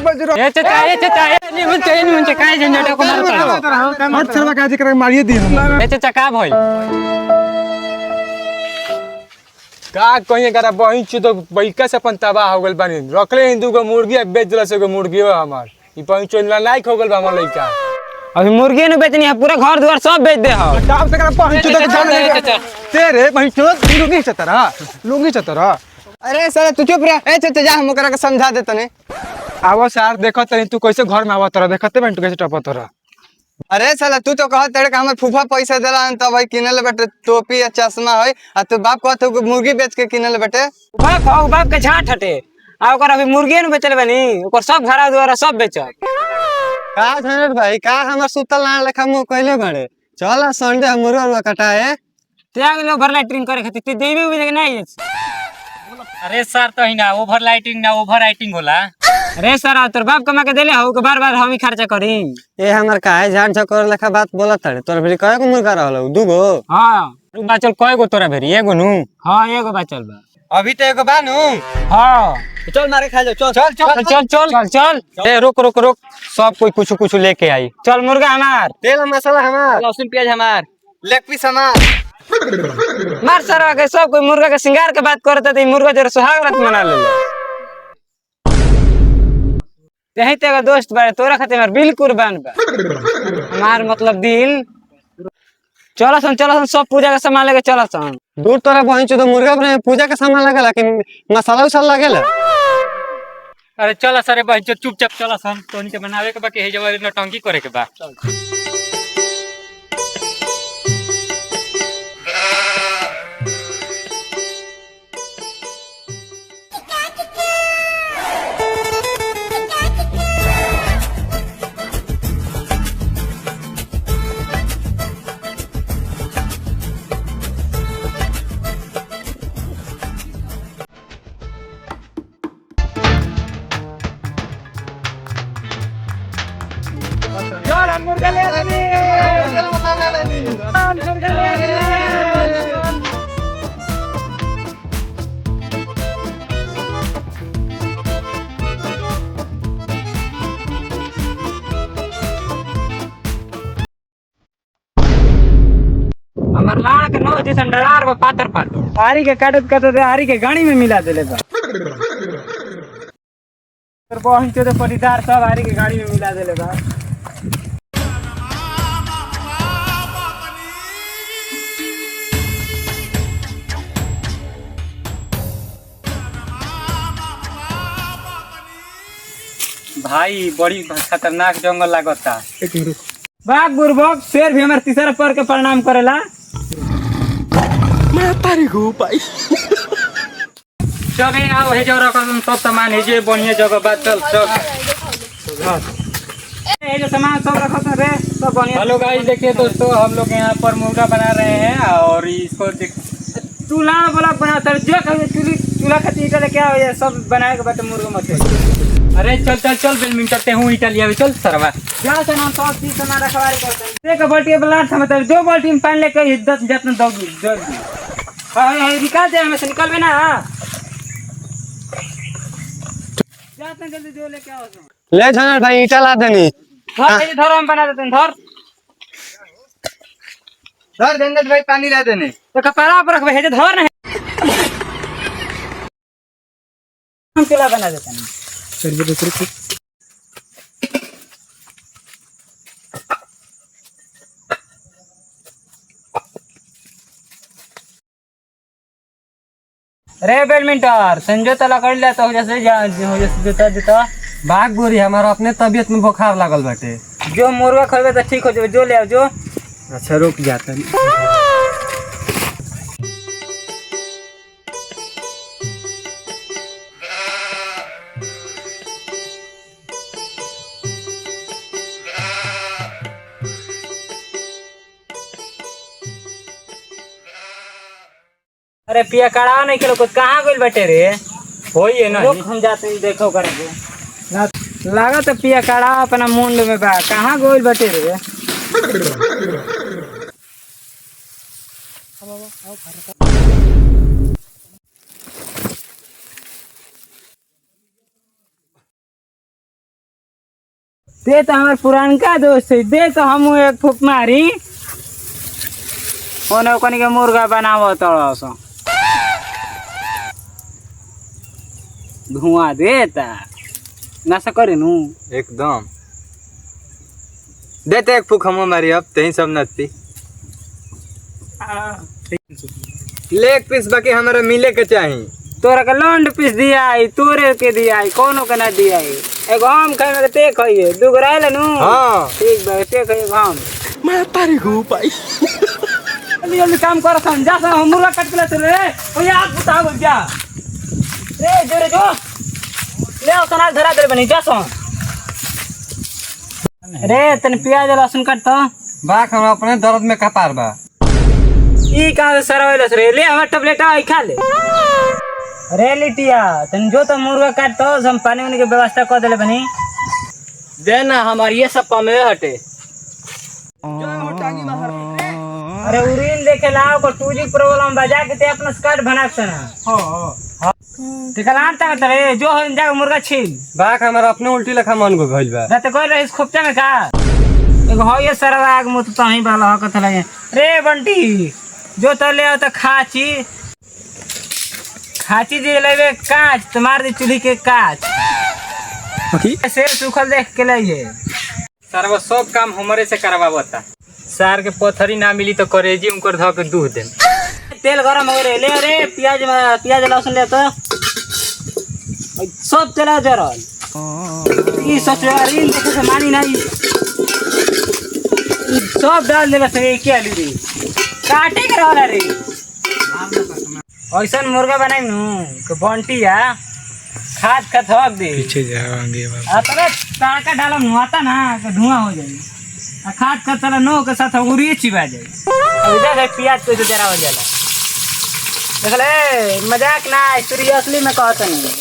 बजरो ए चाचा नहीं मुझे काय झंझट को मारता मत सरवा काजी कर मारिए दी हम ए चाचा का भई का कहिए करा बहिन छु तो बैका से अपन तबाह हो गेल बानी रखले हिंदू को मुर्गी बेच दिला से को मुर्गी हो हमार ई बहिन चोला लाइक हो गेल बा हमर लइका अभी मुर्गी न बेचनी है पूरा घर द्वार सब बेच दे हो काम से करा बहिन छु तो जान तेरे बहिन छु लुंगी चतरा अरे सर तू चुप रह। ए चाचा जा हम ओकरा के समझा दे तने। आवो सर देखो तनी तू कैसे घर में आवत रह देखते बहन तू कैसे टपत रह अरे साला तू तो कहत तेरे का हमर फूफा पैसा देला तब भाई किनले बेटे टोपी या चश्मा है आ तू बाप कहत हो मुर्गी बेच के किनले बेटे बाप के झाट हटे आ ओकर अभी मुर्गी न बेचले बनी ओकर सब घर द्वार सब बेचब का धनर भाई का हमर सुतल ना लेखा मुंह कहले बड़े चल संडे हम मुर्गा कटाए त्याग लो भर लाइटिंग करे खातिर ते देबे भी नहीं अरे सर तो ही ना ओवर लाइटिंग ना ओवर राइटिंग होला। अरे सर तोर बाप कमा के देले हो के बार-बार हम ही खर्चा करी ए हमर काहे झाड़ झकर लेखा बात बोलत तड़े तोर फिर कय को मुर्गा रहल दुगो। हां तू बाचल कय गो तोरा भेरी एगो नु। हां एगो बचल बा अभी तो एगो बा नु। हां चल मारे खा जाओ चल ए रुक सब कोई कुछ लेके आई। चल मुर्गा हमार तेल मसाला हमार लहसुन प्याज हमार लेग पीस हमार मार सरवा के सब कोई मुर्गा के सिंगार के बात करते थे मुर्गा जरा सुहाग रात मना ले यही तेरा दोस्त बारे तोरा खातिर हमार बिल कुर्बान बा हमार मतलब दिल चलो सन सब पूजा का सामान लेके चलो सन दूर तोरा बहिन तो मुर्गा बने पूजा के सामान लगेला कि मसाला उसाला लगेला। अरे चल सरे भाई चुपचाप चल सन तोनी के बनावे के बा के हे जवारी नौटंकी करे के बा। यार हम मुर्गा ले आनी मुर्गा ले आनी हमार लाड़ के नौ जैसन डरार बा पातर आरी के काटत आरी के गाड़ी में मिला देले बा तर बहिन के तो परिदार सब आरी के गाड़ी में मिला देले बा भाई बड़ी खतरनाक जंगल लागता। बाग बुरबक शेर भी हमारे तीसरा पर के प्रणाम करेला मैं तारी गो भाई चल आओ हे जो रकम सब सामान है जे बढ़िया जगह बा चल ये जो सामान सब रखा था रे सब बढ़िया। हेलो गाइस देखिए दोस्तों हम लोग यहाँ पर मुर्गा बना रहे हैं और इसको तू लाड़ बोला बना तर जो कहे चूल्हा खातिर ईटा लेके आओ ये सब बनाए के बाटे मुर्गा मछली। अरे चल बैडमिंटन ते हूँ इटालिया में चल सरवा जा सामान सब चीज सामान रखवारी करते हैं एक बाल्टी ब्लाड था मतलब दो बाल्टी में पानी लेके 10 जितना दोगी जल्दी हां निकाल दे हमें से निकलबे ना जाते जल्दी जो लेके आओ ले झनर भाई ईटा ला देनी धर हम बना देते हैं धर देंगे भाई पानी ला देने तो कपड़ा पर रखबे हे धर नहीं हम चला बना देते हैं रे बैडमिंटन संजोता लकड़ ले तो जैसे जूता जूता बाग बोरी हमारा अपने तबीयत में बुखार लागल बाटे जो मुर्गा खरीदे तो ठीक हो जाए जो ले आओ जो अच्छा रुक जाता अरे पिया कड़ा नहीं खेलो कुछ कहाँ गइल बैठे रे होई है ना लोग हम जाते हैं देखो करके लगा तो पिया कड़ा अपना मुंड में बा कहाँ गइल बैठे रे दे तो हमार पुरानका दोस्त है, दे तो हम एक फूक मारी ओने ओकनी के मुर्गा बनावो तड़ो सो धुआं देता नशा करे नु एकदम देते एक फूक हम मारी अब तेही सब नती लेग पीस बाकी हमारा मिले के चाहिए। तोरा के लौंड पीस दिया है, तोरे के दिया है, कोनो के ना दिया है। एगो हम खाए में ते खाइए दूगो रहल नु। हाँ ठीक बा ते खाइए हम मैं तारी गो भाई जल्दी जल्दी काम कर सन जा सन हम मुर्गा काट के ले रे ओ यार बुता हो जा रे जोरे जो ले आओ सना धरा दे बनी जा सन रे तने प्याज लहसुन काट तो बाक हम अपने दर्द में कपार बा ई कहां से सरवैलस रे ले हमर टैबलेट आई खा ले रे लिटिया तन जो तो मुर्गा काट तो हम पानी उनी के व्यवस्था कर देले बनी दे ना हमार ये सब पमे हटे। अरे उरीन देखे लाओ को 2G प्रॉब्लम बजा के ते अपना स्कर्ट बना सना हां ते कलान ता रे जो हो जा मुर्गा छील बाक हमार अपने उल्टी लखा मन को भइल बा रात कोई रहिस खोपचा में का एगो हो ये सरवा आग मुत तही वाला हो कथला रे बंटी जो तो ले तो खाची दे लेवे कांच तुम्हार दी चूल्ही के कांच ऐसे सुखल देख के लिए सर वो सब काम हमारे से करवावता। सार के पथरी ना मिली तो करेजी उनकर धो के दूध दे। तेल गरम हो रे ले रे प्याज लहसुन ले तो सब तेल जरल ई ससुरारी देखे से मानी नहीं सब डाल देला से के आलू रे काटे के रहला रे ऐसा मुर्गा बनाई नु के बंटिया खाद का थक दे पीछे जाएंगे आ तबे ताका डालम नुआता ना के धुआं हो जाई आ खाद का चला नो के साथ उरी चिबा जाई उधर है प्याज को जरा हो जाला देख ले मजाक ना सीरियसली में कहत नहीं देख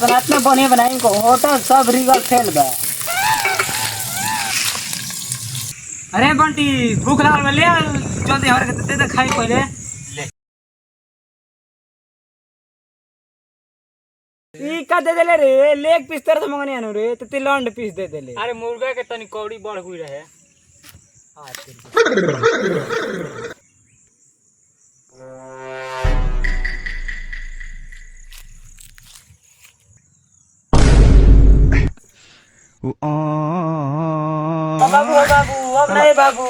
तो इतना बने बनाई को होटल सब रिगल फेल बा। अरे बंटी भूख लागल ले जल्दी हमरा के दे खाई पहले ई का दे देले रे लेग पीस तरह से मंगने आनु रे ते लौंड पीस दे देले। अरे मुर्गा के तनी कौड़ी बढ़ हुई रहे। बाबू अब नहीं बाबू